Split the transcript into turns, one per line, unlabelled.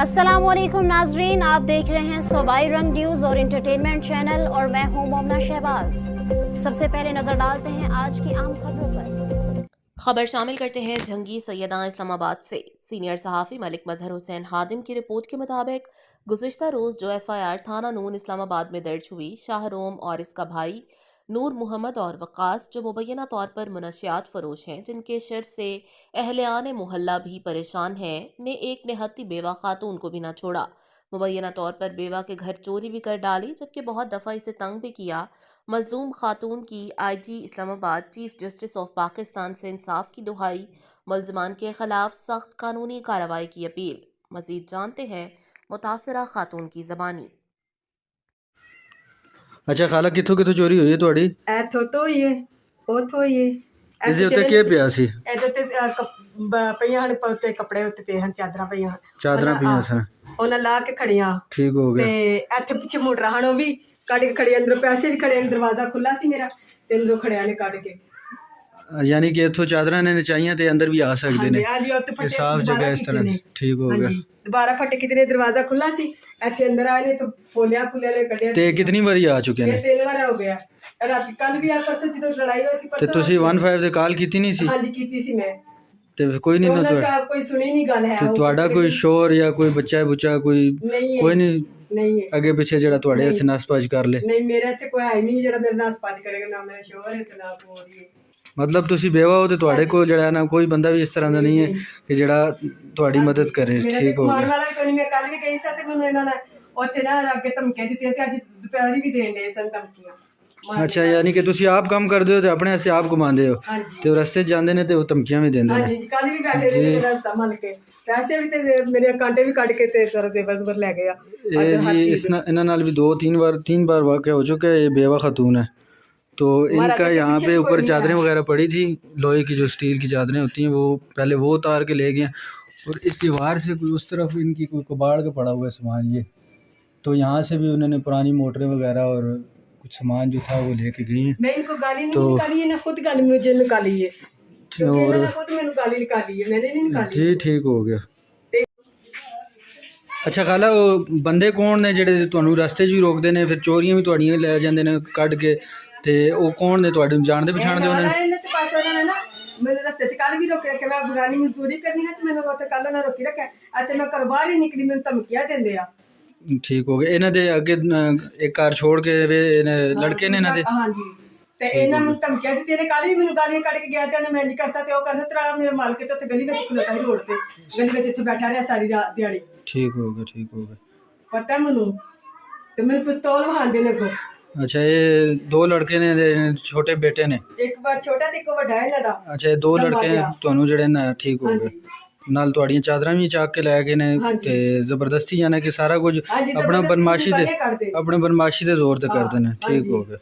अस्सलाम वालेकुम नाजरीन, आप देख रहे हैं सूबाई रंग न्यूज़ और इंटरटेनमेंट चैनल और मैं हूं मोमना शहबाज। सबसे पहले नजर डालते हैं आज की आम खबरों पर।
खबर शामिल करते हैं जंगी सैयदा इस्लामाबाद से। सीनियर सहाफ़ी मलिक मजहर हुसैन हादिम की रिपोर्ट के मुताबिक गुज़िश्ता रोज़ जो FIR थाना नून इस्लामाबाद में दर्ज हुई, शाहरोम और इसका भाई नूर मोहम्मद और वक़ास जो मुबैना तौर पर मुनशियात फरोश हैं, जिनके शर से अहलियान मोहल्ला भी परेशान हैं, ने एक निहत्ती बेवा खातून को भी न छोड़ा। मुबैना तौर पर बेवा के घर चोरी भी कर डाली, जबकि बहुत दफ़ा इसे तंग भी किया। मजलूम खातून की IG Islamabad chief justice of Pakistan से इंसाफ की दुहाई, मुल्ज़मान के खिलाफ सख्त कानूनी कार्रवाई की अपील। मज़ीद जानते हैं मुतासरा खातून की ज़बानी।
ਅੱਛਾ ਖਾਲਾ ਕਿੱਥੋਂ ਕਿੱਥੋਂ ਚੋਰੀ ਹੋਈ ਹੈ ਤੁਹਾਡੀ?
ਇੱਥੋਂ ਤੋਂ ਹੀ ਹੈ, ਉੱਥੋਂ ਹੀ ਹੈ।
ਇਹਦੇ ਉੱਤੇ ਕੀ ਪਿਆ ਸੀ?
ਇਹਦੇ ਤੇ ਪਈਆਂ ਹਨ ਉੱਤੇ ਕੱਪੜੇ ਉੱਤੇ ਪਏ ਹਨ, ਚਾਦਰਾਂ ਪਈਆਂ ਹਨ।
ਚਾਦਰਾਂ ਪਈਆਂ ਸਨ।
ਉਹਨਾਂ ਲਾ ਕੇ ਖੜੀਆਂ
ਠੀਕ ਹੋ ਗਿਆ।
ਤੇ ਇੱਥੇ ਪਿੱਛੇ ਮੋਟਰਾਂ ਹਨ, ਉਹ ਵੀ ਕੱਢ ਕੇ ਖੜੇ, ਅੰਦਰੋਂ ਪੈਸੇ ਵੀ ਖੜੇ, ਦਰਵਾਜ਼ਾ ਖੁੱਲਾ ਸੀ ਮੇਰਾ ਤੇ ਅੰਦਰੋਂ ਖੜਿਆ ਨੇ ਕੱਢ ਕੇ।
ਯਾਨੀ ਕਿ ਇੱਥੋਂ ਚਾਦਰਾਂ ਨੇ ਨਚਾਈਆਂ ਤੇ ਅੰਦਰ ਵੀ ਆ ਸਕਦੇ ਨੇ।
ਹਾਂਜੀ, ਉੱਤੇ ਫਟੇ
ਸਾਫ਼ ਜਗ੍ਹਾ ਇਸ ਤਰ੍ਹਾਂ ਠੀਕ ਹੋ ਗਿਆ।
ਦੁਬਾਰਾ ਫਟੇ ਕਿਤੇ ਦਰਵਾਜ਼ਾ ਖੁੱਲਾ ਸੀ, ਇੱਥੇ ਅੰਦਰ ਆਏ ਨੇ ਤੇ ਫੋਲਿਆ ਨੇ ਕੱਢਿਆ।
ਤੇ ਕਿੰਨੀ ਵਾਰੀ ਆ ਚੁੱਕੇ ਨੇ?
3 ਵਾਰ ਹੋ ਗਿਆ। ਰਾਤੀ ਕੱਲ ਵੀ ਆ, ਪਰਸੋਂ ਜਦੋਂ ਲੜਾਈ ਹੋਈ ਸੀ
ਤੇ ਤੁਸੀਂ 15 ਤੇ ਕਾਲ ਕੀਤੀ ਨਹੀਂ ਸੀ?
ਹਾਂਜੀ ਕੀਤੀ ਸੀ ਮੈਂ,
ਤੇ ਕੋਈ ਨਹੀਂ
ਉਹਨਾਂ ਕੋਈ ਸੁਣੀ ਨਹੀਂ ਗੱਲ ਹੈ।
ਤੇ ਤੁਹਾਡਾ ਕੋਈ ਸ਼ੋਰ ਜਾਂ ਕੋਈ ਬੱਚਾ ਬੁੱਚਾ ਕੋਈ ਨਹੀਂ ਅੱਗੇ ਪਿੱਛੇ ਜਿਹੜਾ ਤੁਹਾਡੇ ਅਸੀਂ ਨਸਪਾਜ ਕਰ ਲੇ?
ਨਹੀਂ, ਮੇਰੇ ਇੱਥੇ ਕੋਈ ਹੈ ਨਹੀਂ ਜਿਹੜਾ ਮੇਰੇ ਨਸਪਾਜ ਕਰੇਗਾ, ਨਾ ਮੇਰਾ ਸ਼ੋਰ ਹੈ ਤੇ ਨਾ ਕੋਈ।
ਮਤਲਬ ਤੁਸੀਂ ਬੇਵਾ ਹੋ ਤੇ ਤੁਹਾਡੇ ਕੋਲ ਜਿਹੜਾ ਨਾ ਕੋਈ ਬੰਦਾ ਵੀ ਇਸ ਤਰ੍ਹਾਂ ਦਾ ਨਹੀਂ ਹੈ ਕਿ ਜਿਹੜਾ ਤੁਹਾਡੀ ਮਦਦ ਕਰੇ। ਠੀਕ ਹੋ ਗਿਆ।
ਮਾਰਨ ਵਾਲਾ ਕੋਈ ਨਹੀਂ। ਮੈਂ ਕੱਲ ਵੀ ਗਈ ਸੀ ਤੇ ਮੈਨੂੰ ਇਹਨਾਂ ਨੇ ਉੱਥੇ ਨਾ ਅੱਗੇ ਧਮਕੀਆਂ ਦਿੱਤੀਆਂ ਤੇ ਅੱਜ ਦੁਪਹਿਰੀ ਵੀ ਦੇਣ ਦੇ ਸਨ ਧਮਕੀਆਂ।
ਅੱਛਾ, ਯਾਨੀ ਕਿ ਤੁਸੀਂ ਆਪ ਕੰਮ ਕਰਦੇ ਹੋ ਤੇ ਆਪਣੇ ਵਾਸਤੇ ਆਪ ਕਮਾਉਂਦੇ ਹੋ ਤੇ ਉਹ ਰਸਤੇ 'ਚ ਜਾਂਦੇ ਨੇ ਤੇ ਉਹ ਧਮਕੀਆਂ ਵੀ ਦਿੰਦੇ ਨੇ।
ਹਾਂਜੀ, ਕੱਲ ਵੀ ਬੈਠੇ ਰਹੇ ਰਸਤਾ ਮੰਨ ਕੇ, ਪੈਸੇ ਵੀ ਤੇ ਮੇਰੇ ਕਾਂਟੇ ਵੀ ਕੱਢ ਕੇ ਤੇ ਸਰ ਦੇ ਬਸ ਲੈ ਗਏ ਆ।
ਇਹ ਜੀ ਇਹਨਾਂ ਨਾਲ भी 3 बार वाक़या हो चुका है। ये बेवा खातून है तो इनका यहाँ पे ऊपर चादरें वगैरह पड़ी थी, लोहे की जो स्टील की चादरें होती हैं, वो पहले वो उतार के ले गए और इस दीवार से कोई उस तरफ इनकी कोई कबाड़ का पड़ा हुआ है सामान ये, तो यहाँ से भी उन्होंने पुरानी मोटरें वगैरह और कुछ सामान जो था वो लेके गई हैं।
मैं इनको गाली नहीं निकाली है, ना खुद गाली मुझे निकाली है और खुद मैंने गाली निकाली है, मैंने नहीं निकाली।
जी ठीक हो गया। ਅੱਛਾ ਖਾਲਾ, ਉਹ ਬੰਦੇ ਕੌਣ ਨੇ ਜਿਹੜੇ ਤੁਹਾਨੂੰ ਰਸਤੇ 'ਚ ਵੀ ਰੋਕਦੇ ਨੇ, ਫਿਰ ਚੋਰੀਆਂ ਵੀ ਤੁਹਾਡੀਆਂ ਲੈ ਜਾਂਦੇ ਨੇ ਕੱਢ ਕੇ, ਤੇ ਉਹ ਕੌਣ ਨੇ? ਤੁਹਾਡੇ ਜਾਣਦੇ ਪਛਾਣਦੇ ਉਹਨਾਂ ਨੇ?
ਨਾ ਮੈਨੂੰ ਰਸਤੇ 'ਚ ਕੱਲ ਵੀ ਰੋਕਿਆ ਕਿ ਮੈਂ ਬਗਾਨੀ ਮਜ਼ਦੂਰੀ ਕਰਨੀ ਹੈ ਤੇ ਮੈਨੂੰ ਉੱਥੇ ਕੱਲ ਨਾ ਰੋਕੀ ਰੱਖਿਆ ਅਤੇ ਮੈਂ ਘਰੋਂ ਬਾਹਰ ਹੀ ਨਿਕਲੀ, ਮੈਨੂੰ ਧਮਕੀਆਂ ਦਿੰਦੇ ਆ।
ਠੀਕ ਹੋ ਗਿਆ। ਇਹਨਾਂ ਦੇ ਅੱਗੇ ਇੱਕ ਘਰ ਛੋੜ ਕੇ ਲੜਕੇ ਨੇ ਇਹਨਾਂ ਦੇ?
ਹਾਂਜੀ, ਤੇ ਇਹਨਾਂ ਨੂੰ ਧਮਕੀਆਂ ਦਿੱਤੀਆਂ ਨੇ। ਕੱਲ ਵੀ ਮੈਨੂੰ ਗਾਲੀਆਂ ਕੱਢ ਕੇ ਗਿਆ ਤੇ ਮੈਂ ਨਹੀਂ ਕਰ ਸਕਦਾ, ਉਹ ਕਰ ਸਕਦਾ। ਮੇਰੇ ਮਾਲਕ ਤੇ ਉੱਥੇ ਗਲੀ ਵਿੱਚ ਖਲੋਤਾ ਸੀ, ਰੋਡ ਤੇ ਗਲੀ ਵਿੱਚ ਇੱਥੇ ਬੈਠਾ ਰਿਹਾ ਸਾਰੀ ਰਾਤ ਦਿਹਾੜੀ।
ਠੀਕ ਹੋ ਗਿਆ, ਠੀਕ ਹੋ ਗਿਆ।
ਪਤਾ ਮੈਨੂੰ, ਤੇ ਮੈਨੂੰ ਪਿਸਤੌਲ ਵਹਾਉਂਦੇ ਨੇ ਅੱਗੋਂ।
ਅੱਛਾ, ਇਹ 2 ਲੜਕੇ ਨੇ, ਛੋਟੇ ਬੇਟੇ ਨੇ?
ਇੱਕ ਵਾਰ ਛੋਟਾ ਤੇ ਇੱਕ ਵੱਡਾ ਇਹਨਾਂ ਦਾ।
ਅੱਛਾ, ਇਹ 2 ਲੜਕੇ ਤੁਹਾਨੂੰ ਜਿਹੜੇ ਨਾ ਠੀਕ ਹੋ ਗਏ। ਨਾਲ ਤੁਹਾਡੀਆਂ ਚਾਦਰਾਂ ਵੀ ਚੱਕ ਕੇ ਲੈ ਗਏ ਨੇ ਤੇ ਜ਼ਬਰਦਸਤੀ, ਯਾਨੀ ਕਿ ਸਾਰਾ ਕੁਝ ਆਪਣੇ ਬਦਮਾਸ਼ੀ ਦੇ ਜ਼ੋਰ ਤੇ ਕਰਦੇ ਨੇ। ਠੀਕ ਹੋ ਗਿਆ।